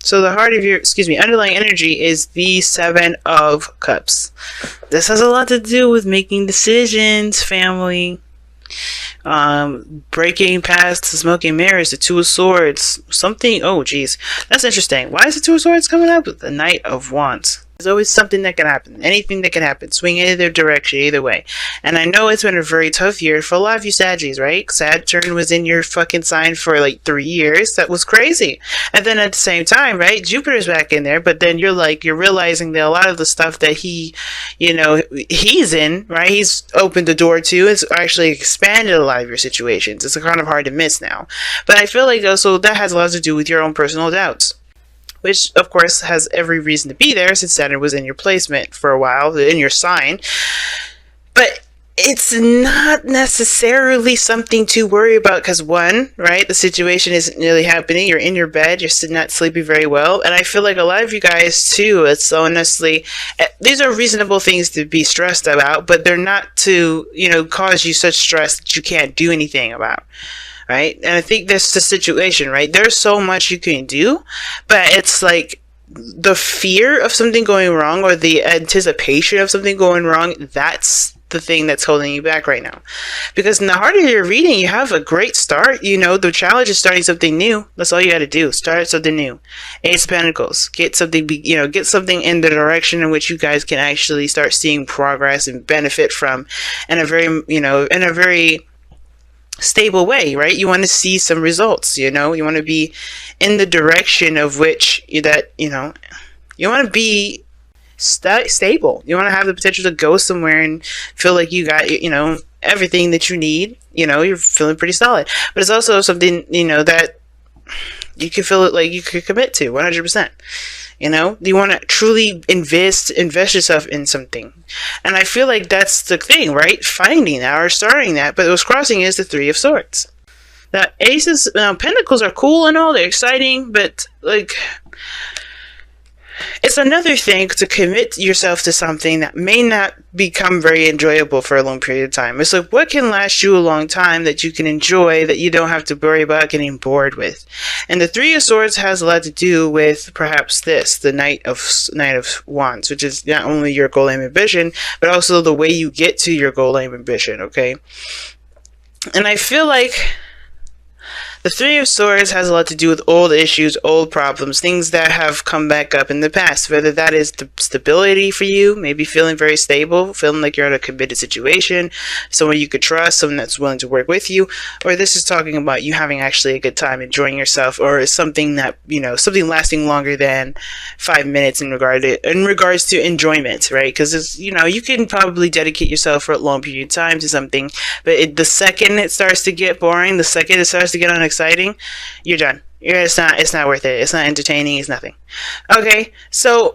So the heart of your, underlying energy is the Seven of Cups. This has a lot to do with making decisions, family, breaking past the smoking mirrors, the Two of Swords, something. Oh, geez, that's interesting. Why is the Two of Swords coming up? The Knight of Wands. There's always something that can happen. Anything that can happen. Swing either direction, either way. And I know it's been a very tough year for a lot of you Saggies, right? Saturn was in your fucking sign for like 3 years. That was crazy. And then at the same time, right? Jupiter's back in there, but then you're realizing that a lot of the stuff that he's in, right? He's opened the door to. It's actually expanded a lot of your situations. It's kind of hard to miss now. But I feel like also that has a lot to do with your own personal doubts, which of course has every reason to be there since Saturn was in your placement for a while, in your sign. But it's not necessarily something to worry about because, one, right, the situation isn't really happening. You're in your bed, you're not sleeping very well. And I feel like a lot of you guys too, it's honestly, these are reasonable things to be stressed about, but they're not to, cause you such stress that you can't do anything about. Right? And I think that's the situation, right? There's so much you can do, but it's like the fear of something going wrong or the anticipation of something going wrong, that's the thing that's holding you back right now. Because in the heart of your reading, you have a great start. The challenge is starting something new. That's all you got to do. Start something new. Ace of Pentacles. Get something, get something in the direction in which you guys can actually start seeing progress and benefit from in a very stable way, right? You want to see some results, you want to be in the direction of which you want to be stable. You want to have the potential to go somewhere and feel like you got, everything that you need, you're feeling pretty solid. But it's also something, that you can feel it like you could commit to 100%. You want to truly invest yourself in something. And I feel like that's the thing, right? Finding that or starting that. But what's crossing is the Three of Swords. Now, Pentacles are cool and all. They're exciting. But, it's another thing to commit yourself to something that may not become very enjoyable for a long period of time. It's like, what can last you a long time that you can enjoy, that you don't have to worry about getting bored with? And the Three of Swords has a lot to do with perhaps the Knight of Wands, which is not only your goal, aim, ambition, but also the way you get to your goal, aim, ambition, okay? And I feel like the Three of Swords has a lot to do with old issues, old problems, things that have come back up in the past. Whether that is the stability for you, maybe feeling very stable, feeling like you're in a committed situation, someone you could trust, someone that's willing to work with you, or this is talking about you having actually a good time, enjoying yourself, or something that, something lasting longer than 5 minutes in regards to enjoyment, right? Because you can probably dedicate yourself for a long period of time to something, but the second it starts to get boring, the second it starts to get exciting, you're done. It's not worth it. It's not entertaining. It's nothing. Okay, so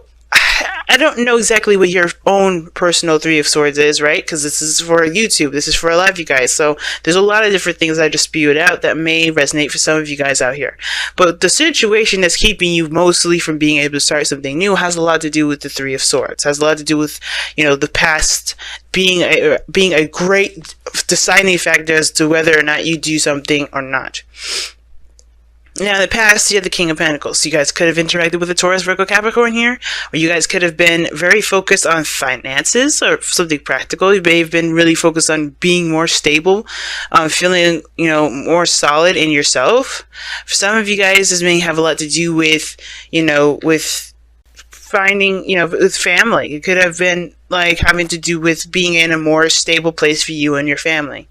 I don't know exactly what your own personal Three of Swords is, right? Because this is for YouTube. This is for a lot of you guys. So there's a lot of different things I just spewed out that may resonate for some of you guys out here. But the situation that's keeping you mostly from being able to start something new has a lot to do with the Three of Swords. Has a lot to do with, the past being a great deciding factor as to whether or not you do something or not. Now, in the past, you had the King of Pentacles. You guys could have interacted with a Taurus, Virgo, Capricorn here, or you guys could have been very focused on finances or something practical. You may have been really focused on being more stable, feeling, more solid in yourself. For some of you guys, this may have a lot to do with, with finding, with family. It could have been like having to do with being in a more stable place for you and your family.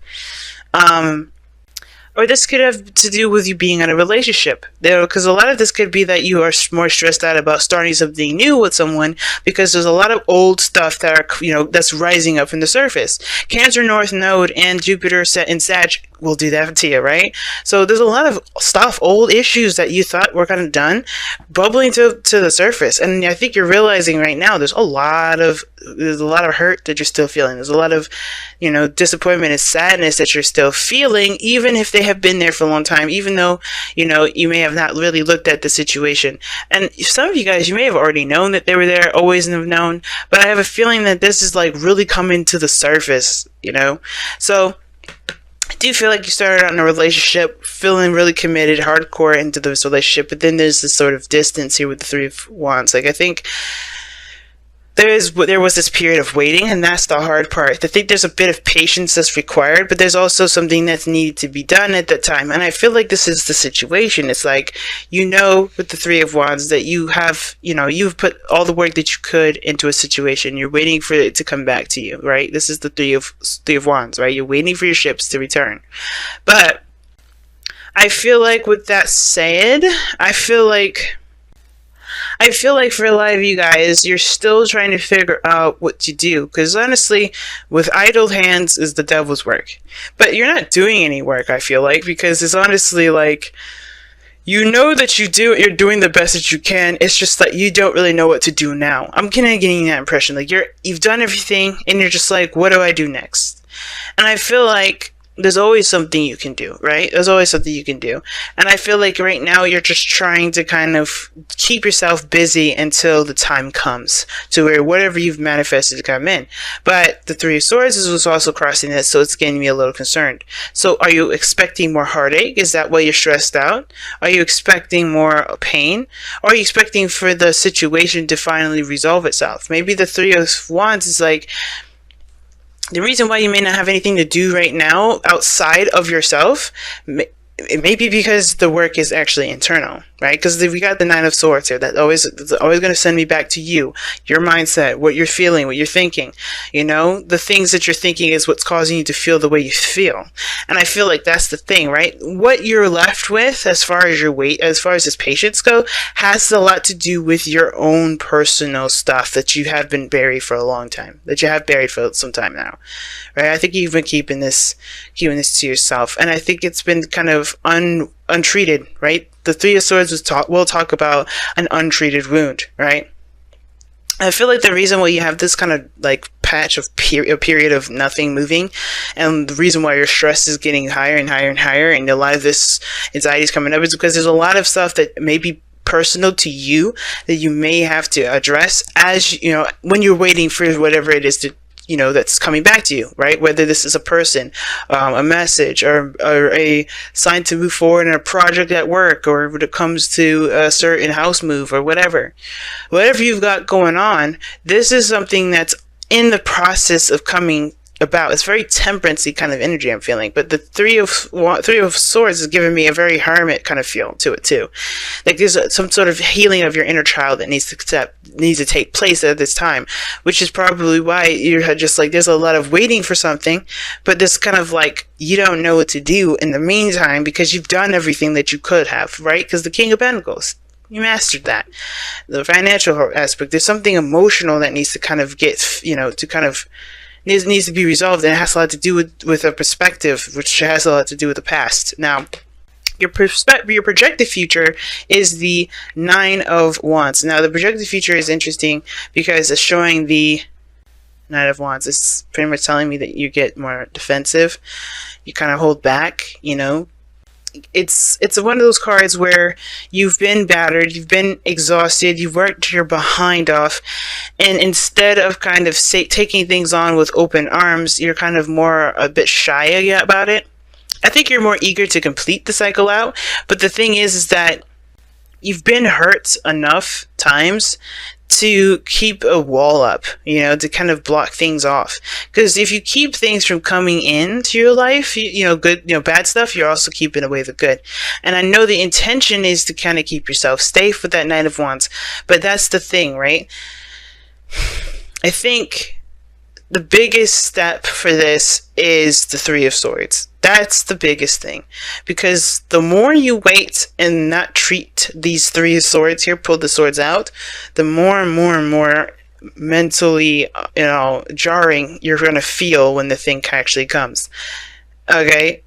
Or this could have to do with you being in a relationship. Because a lot of this could be that you are more stressed out about starting something new with someone because there's a lot of old stuff that are, that's rising up from the surface. Cancer North Node and Jupiter set in Sag will do that to you, right? So there's a lot of stuff, old issues that you thought were kind of done, bubbling to the surface. And I think you're realizing right now there's a lot of hurt that you're still feeling. There's a lot of, disappointment and sadness that you're still feeling, even if they have been there for a long time, even though, you may have not really looked at the situation. And some of you guys, you may have already known that they were there, always have known, but I have a feeling that this is like really coming to the surface, So I do feel like you started out in a relationship feeling really committed, hardcore into this relationship, but then there's this sort of distance here with the Three of Wands. Like, I think there was this period of waiting, and that's the hard part. I think there's a bit of patience that's required, but there's also something that's needed to be done at that time. And I feel like this is the situation. It's like, with the Three of Wands that you have, you've put all the work that you could into a situation. You're waiting for it to come back to you, right? This is the Three of Wands, right? You're waiting for your ships to return. But I feel like with that said, I feel like for a lot of you guys, you're still trying to figure out what to do. Because honestly, with idle hands is the devil's work. But you're not doing any work, I feel like, because it's honestly like, that you're doing the best that you can. It's just that you don't really know what to do now. I'm kind of getting that impression. Like, you've done everything, and you're just like, what do I do next? And I feel like there's always something you can do, right? There's always something you can do. And I feel like right now you're just trying to kind of keep yourself busy until the time comes to where whatever you've manifested to come in. But the Three of Swords was also crossing this, so it's getting me a little concerned. So are you expecting more heartache? Is that why you're stressed out? Are you expecting more pain? Or are you expecting for the situation to finally resolve itself? Maybe the Three of Wands is like, the reason why you may not have anything to do right now outside of yourself, it may be because the work is actually internal, right? Because we got the Nine of Swords here. That's always going to send me back to you, your mindset, what you're feeling, what you're thinking. The things that you're thinking is what's causing you to feel the way you feel. And I feel like that's the thing, right? What you're left with, as far as this patience go, has a lot to do with your own personal stuff that you have been buried for a long time, that you have buried for some time now, right? I think you've been keeping this to yourself, and I think it's been kind of untreated, right? The Three of Swords will talk about an untreated wound, right? I feel like the reason why you have this kind of like patch of a period of nothing moving, and the reason why your stress is getting higher and higher and higher, and a lot of this anxiety is coming up, is because there's a lot of stuff that may be personal to you that you may have to address as when you're waiting for whatever it is to that's coming back to you, right? Whether this is a person, a message, or a sign to move forward in a project at work, or when it comes to a certain house move, or whatever you've got going on, this is something that's in the process of coming about. It's very temperance-y kind of energy I'm feeling, but the Three of Swords is giving me a very hermit kind of feel to it too. Like there's some sort of healing of your inner child that needs to take place at this time, which is probably why you're just like, there's a lot of waiting for something, but this kind of like, you don't know what to do in the meantime because you've done everything that you could have, right? Because the King of Pentacles, you mastered that. The financial aspect, there's something emotional that needs to kind of get, needs to be resolved, and it has a lot to do with a perspective, which has a lot to do with the past. Now, your projected future is the Nine of Wands. Now, the projected future is interesting because it's showing the Nine of Wands. It's pretty much telling me that you get more defensive. You kind of hold back, It's one of those cards where you've been battered, you've been exhausted, you've worked your behind off, and instead of kind of taking things on with open arms, you're kind of a bit shy about it. I think you're more eager to complete the cycle out, but the thing is that you've been hurt enough times to keep a wall up, to kind of block things off. Because if you keep things from coming into your life, good, bad stuff, you're also keeping away the good. And I know the intention is to kind of keep yourself safe with that Nine of Wands, but that's the thing, right? I think the biggest step for this is the Three of Swords. That's the biggest thing, because the more you wait and not treat these Three of Swords here, pull the swords out, the more and more and more mentally, jarring you're going to feel when the thing actually comes. Okay?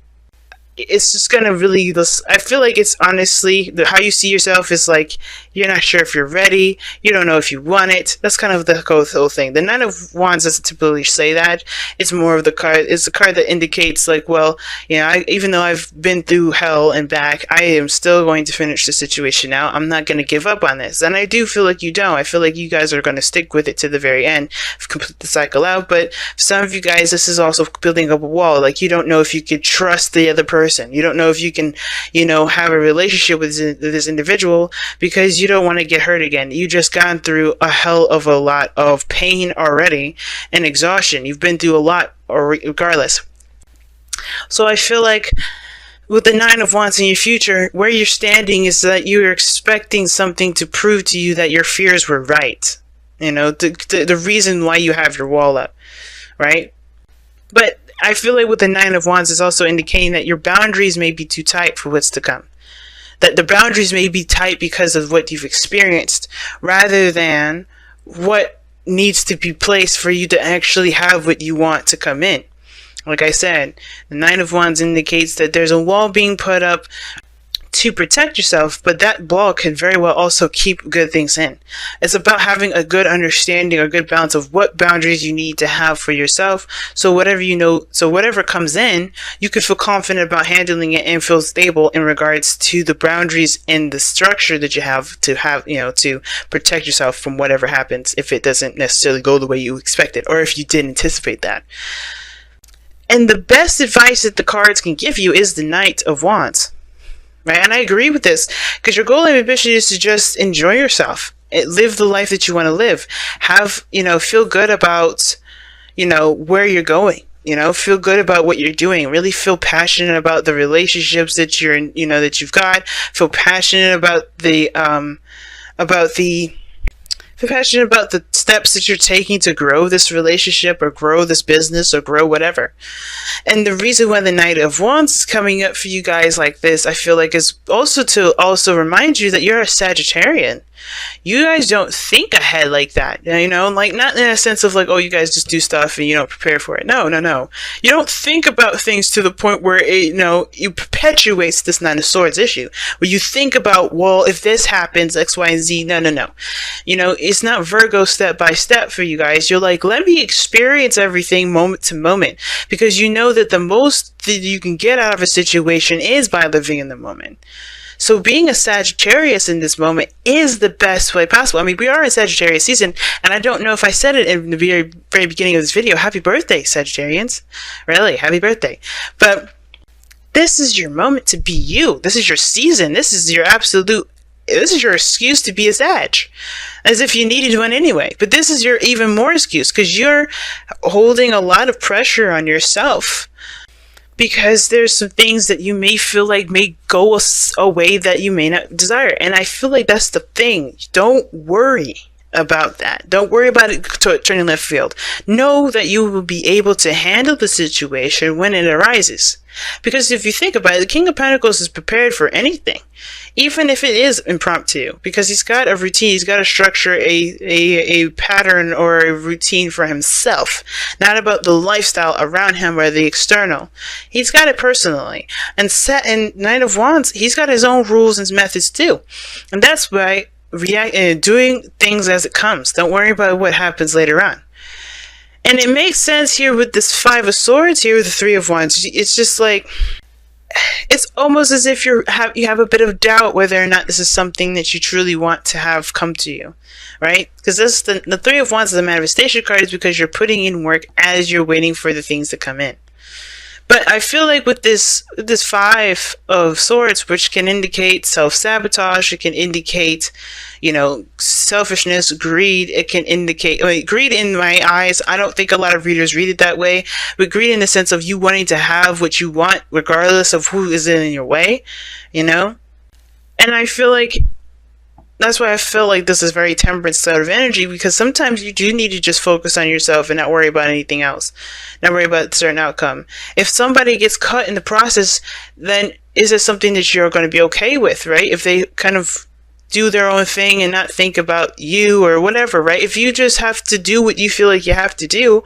it's just gonna really, I feel like it's honestly how you see yourself is like you're not sure if you're ready, you don't know if you want it. That's kind of the whole thing. The Nine of Wands doesn't typically say that. It's more of the card, it's a card that indicates like, well, you know, even though I've been through hell and back, I am still going to finish the situation out. I'm not going to give up on this. And I do feel like you don't. I feel like you guys are going to stick with it to the very end, complete the cycle out. But for some of you guys, this is also building up a wall. Like, you don't know if you could trust the other person. You don't know if you can, you know, have a relationship with this individual because you don't want to get hurt again. You just gone through a hell of a lot of pain already and exhaustion. You've been through a lot, or regardless. So I feel like with the Nine of Wands in your future, where you're standing is that you're expecting something to prove to you that your fears were right. You know, the reason why you have your wall up, right? But I feel like with the Nine of Wands is also indicating that your boundaries may be too tight for what's to come. That the boundaries may be tight because of what you've experienced, rather than what needs to be placed for you to actually have what you want to come in. Like I said, the Nine of Wands indicates that there's a wall being put up to protect yourself, but that wall can very well also keep good things in. It's about having a good understanding or good balance of what boundaries you need to have for yourself. So whatever comes in, you can feel confident about handling it and feel stable in regards to the boundaries and the structure that you have, you know, to protect yourself from whatever happens if it doesn't necessarily go the way you expected, or if you didn't anticipate that. And the best advice that the cards can give you is the Knight of Wands. Right? And I agree with this, because your goal and ambition is to just enjoy yourself, live the life that you want to live, have, you know, feel good about, you know, where you're going, you know, feel good about what you're doing, really feel passionate about the relationships that you're in, you know, that you've got, feel passionate about the steps that you're taking to grow this relationship or grow this business or grow whatever. And the reason why the Knight of Wands is coming up for you guys like this, I feel like, is also to remind you that you're a Sagittarian. You guys don't think ahead like that, you know, like not in a sense of like, oh, you guys just do stuff and you don't prepare for it. No. You don't think about things to the point where it, you know, you perpetuates this Nine of Swords issue, where you think about, well, if this happens, X, Y, and Z. No. You know, it's not Virgo step by step for you guys. You're like, let me experience everything moment to moment, because you know that the most that you can get out of a situation is by living in the moment. So being a Sagittarius in this moment is the best way possible. I mean, we are in Sagittarius season, and I don't know if I said it in the very, very beginning of this video. Happy birthday, Sagittarians. Really, happy birthday. But this is your moment to be you. This is your season. This is your excuse to be a Sag. As if you needed one anyway. But this is your even more excuse, because you're holding a lot of pressure on yourself. Because there's some things that you may feel like may go a way that you may not desire. And I feel like that's the thing. Don't worry about that. Don't worry about it turning left field. Know that you will be able to handle the situation when it arises. Because if you think about it, the King of Pentacles is prepared for anything, even if it is impromptu, because he's got a routine, he's got to structure a pattern or a routine for himself, not about the lifestyle around him or the external. He's got it personally. And Knight of Wands, he's got his own rules and methods too. And that's why doing things as it comes. Don't worry about what happens later on. And it makes sense here with this Five of Swords here with the Three of Wands. It's just like, it's almost as if you have a bit of doubt whether or not this is something that you truly want to have come to you, right? Because this the Three of Wands is a manifestation card, is because you're putting in work as you're waiting for the things to come in. But I feel like with this Five of Swords, which can indicate self-sabotage, it can indicate, you know, selfishness, greed. It can indicate, greed in my eyes. I don't think a lot of readers read it that way, but greed in the sense of you wanting to have what you want, regardless of who is in your way, you know? And I feel like that's why I feel like this is very temperance sort of energy, because sometimes you do need to just focus on yourself and not worry about anything else, not worry about a certain outcome. If somebody gets cut in the process, then is it something that you're going to be okay with, right? If they kind of do their own thing and not think about you or whatever, right? If you just have to do what you feel like you have to do,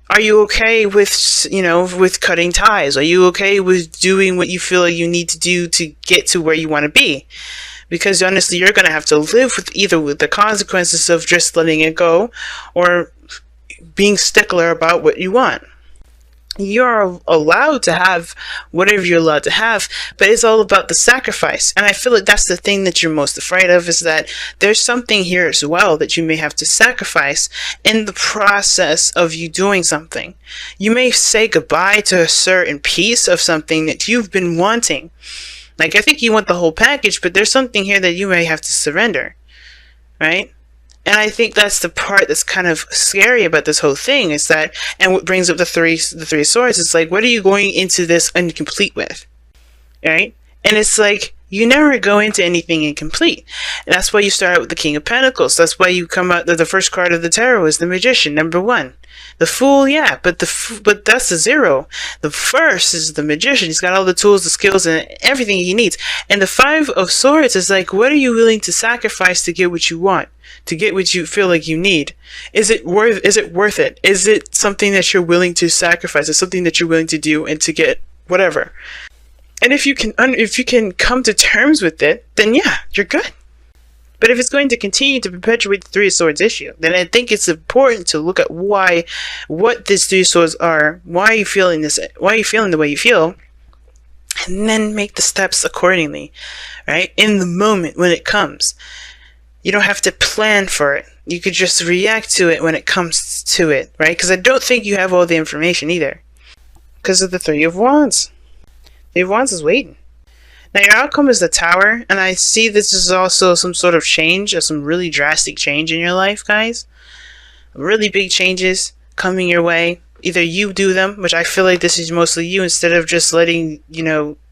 Are you okay with, with cutting ties? Are you okay with doing what you feel like you need to do to get to where you want to be? Because honestly, you're going to have to live with either with the consequences of just letting it go or being stickler about what you want. You're allowed to have whatever you're allowed to have, but it's all about the sacrifice. And I feel like that's the thing that you're most afraid of, is that there's something here as well that you may have to sacrifice in the process of you doing something. You may say goodbye to a certain piece of something that you've been wanting. Like, I think you want the whole package, but there's something here that you may have to surrender, right? And I think that's the part that's kind of scary about this whole thing, is that, and what brings up the three swords, it's like, what are you going into this incomplete with, right? And it's like, you never go into anything incomplete. And that's why you start out with the King of Pentacles. That's why you come out, the first card of the tarot is the Magician, number 1. The Fool, yeah, but that's the 0. The first is the Magician. He's got all the tools, the skills, and everything he needs. And the 5 of Swords is like, what are you willing to sacrifice to get what you want? To get what you feel like you need? Is it worth it? Is it something that you're willing to sacrifice? Is something that you're willing to do and to get whatever? And if you can come to terms with it, then yeah, you're good. But if it's going to continue to perpetuate the 3 of Swords issue, then I think it's important to look at what these 3 swords are, why are you feeling the way you feel, and then make the steps accordingly, right? In the moment when it comes. You don't have to plan for it. You could just react to it when it comes to it, right? Because I don't think you have all the information either. Because of the 3 of Wands. 3 of Wands is waiting. Now your outcome is the Tower, and I see this is also some sort of change, or some really drastic change in your life, guys. Really big changes coming your way. Either you do them, which I feel like this is mostly you, instead of just letting,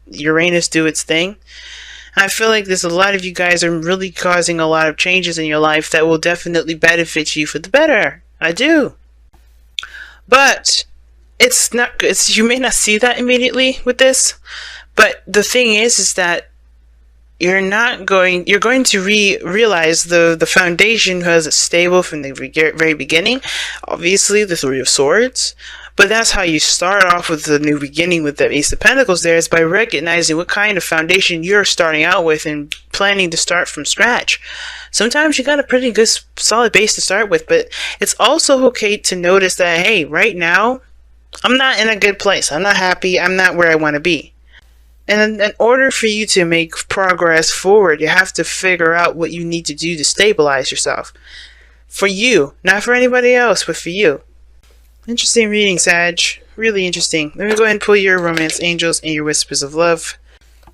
Uranus do its thing. I feel like there's a lot of you guys are really causing a lot of changes in your life that will definitely benefit you for the better. I do. But you may not see that immediately with this, but the thing is that you're going to realize the foundation has stable from the very beginning. Obviously, the 3 of Swords. But that's how you start off with the new beginning with the Ace of Pentacles there, is by recognizing what kind of foundation you're starting out with and planning to start from scratch. Sometimes you got a pretty good solid base to start with, but it's also okay to notice that, hey, right now, I'm not in a good place. I'm not happy. I'm not where I want to be. And in order for you to make progress forward, you have to figure out what you need to do to stabilize yourself. For you, not for anybody else, but for you. Interesting reading, Sag. Really interesting. Let me go ahead and pull your romance angels and your whispers of love.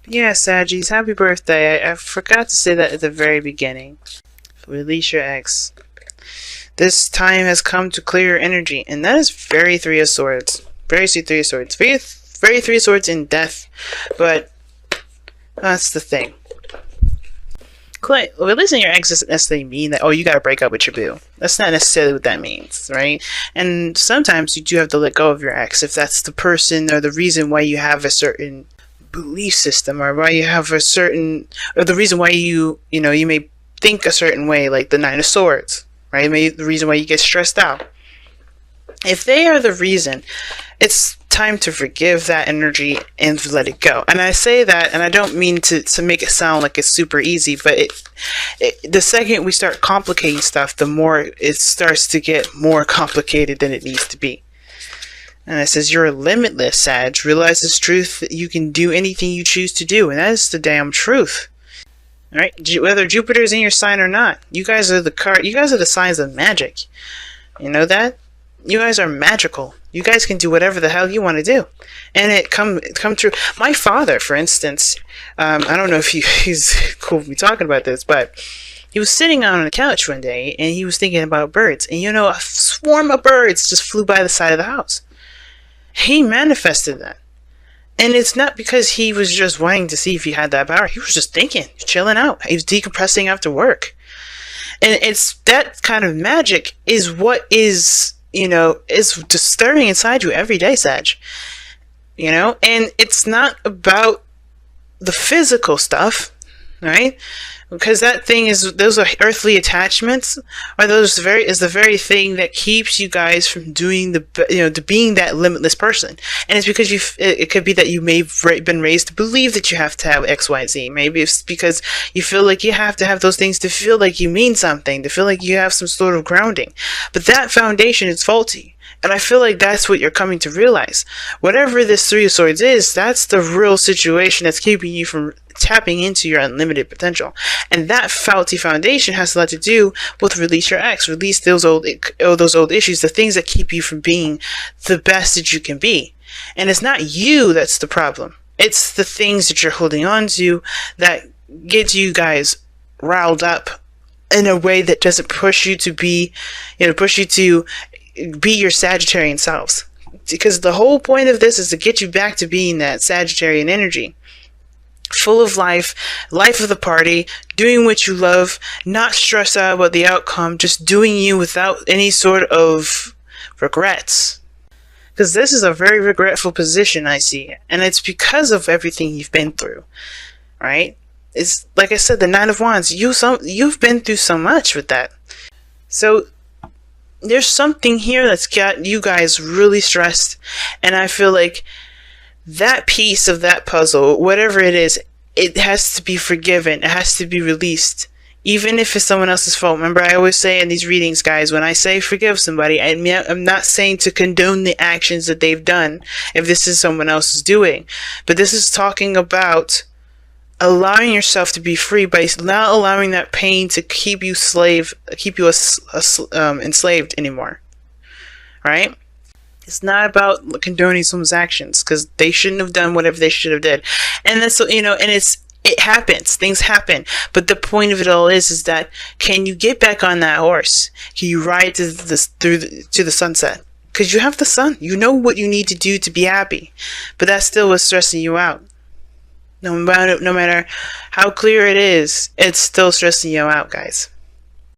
Yeah, Saggies, happy birthday. I forgot to say that at the very beginning. Release your ex. This time has come to clear your energy, and that is very 3 of Swords. Very sweet 3 of Swords. Very 3 of Swords in death, but that's the thing. Releasing your ex doesn't necessarily mean that, oh, you gotta break up with your boo. That's not necessarily what that means, right? And sometimes you do have to let go of your ex if that's the person or the reason why you have a certain belief system, or why you have or the reason why you may think a certain way, like the 9 of Swords, right? Maybe the reason why you get stressed out. If they are the reason, it's time to forgive that energy and let it go. And I say that, and I don't mean to make it sound like it's super easy, but the second we start complicating stuff, the more it starts to get more complicated than it needs to be. And it says, you're limitless, Sag. Realize this truth that you can do anything you choose to do, and that is the damn truth. Alright? Whether Jupiter's in your sign or not, you guys are the signs of magic. You know that? You guys are magical. You guys can do whatever the hell you want to do. And it come true. My father, for instance, I don't know if he's cool with me talking about this, but he was sitting on a couch one day, and he was thinking about birds. And a swarm of birds just flew by the side of the house. He manifested that. And it's not because he was just wanting to see if he had that power. He was just thinking, chilling out. He was decompressing after work. And it's that kind of magic is what is... is just stirring inside you every day, Sag. And it's not about the physical stuff. right? Because that thing is, those are earthly attachments, are the very thing that keeps you guys from doing to being that limitless person. And it's because it could be that you may have been raised to believe that you have to have X, Y, Z. Maybe it's because you feel like you have to have those things to feel like you mean something, to feel like you have some sort of grounding. But that foundation is faulty. And I feel like that's what you're coming to realize. Whatever this Three of Swords is, that's the real situation that's keeping you from tapping into your unlimited potential. And that faulty foundation has a lot to do with release your ex, release those old issues, the things that keep you from being the best that you can be. And it's not you that's the problem. It's the things that you're holding on to that get you guys riled up in a way that doesn't push you to be your Sagittarian selves. Because the whole point of this is to get you back to being that Sagittarian energy. Full of life of the party, doing what you love, not stressed out about the outcome, just doing you without any sort of regrets. Because this is a very regretful position, I see. And it's because of everything you've been through. Right? It's like I said, the Nine of Wands, you've been through so much with that. So there's something here that's got you guys really stressed, and I feel like that piece of that puzzle, whatever it is, it has to be forgiven. It has to be released, even if it's someone else's fault. Remember, I always say in these readings, guys, when I say forgive somebody, I'm not saying to condone the actions that they've done if this is someone else's doing, but this is talking about allowing yourself to be free by not allowing that pain to keep you enslaved anymore. Right? It's not about condoning someone's actions, because they shouldn't have done whatever they should have did. And that's, and it happens. Things happen. But the point of it all is that, can you get back on that horse? Can you ride to the sunset? Because you have the sun. You know what you need to do to be happy. But that's still what's stressing you out. No matter how clear it is, it's still stressing you out, guys.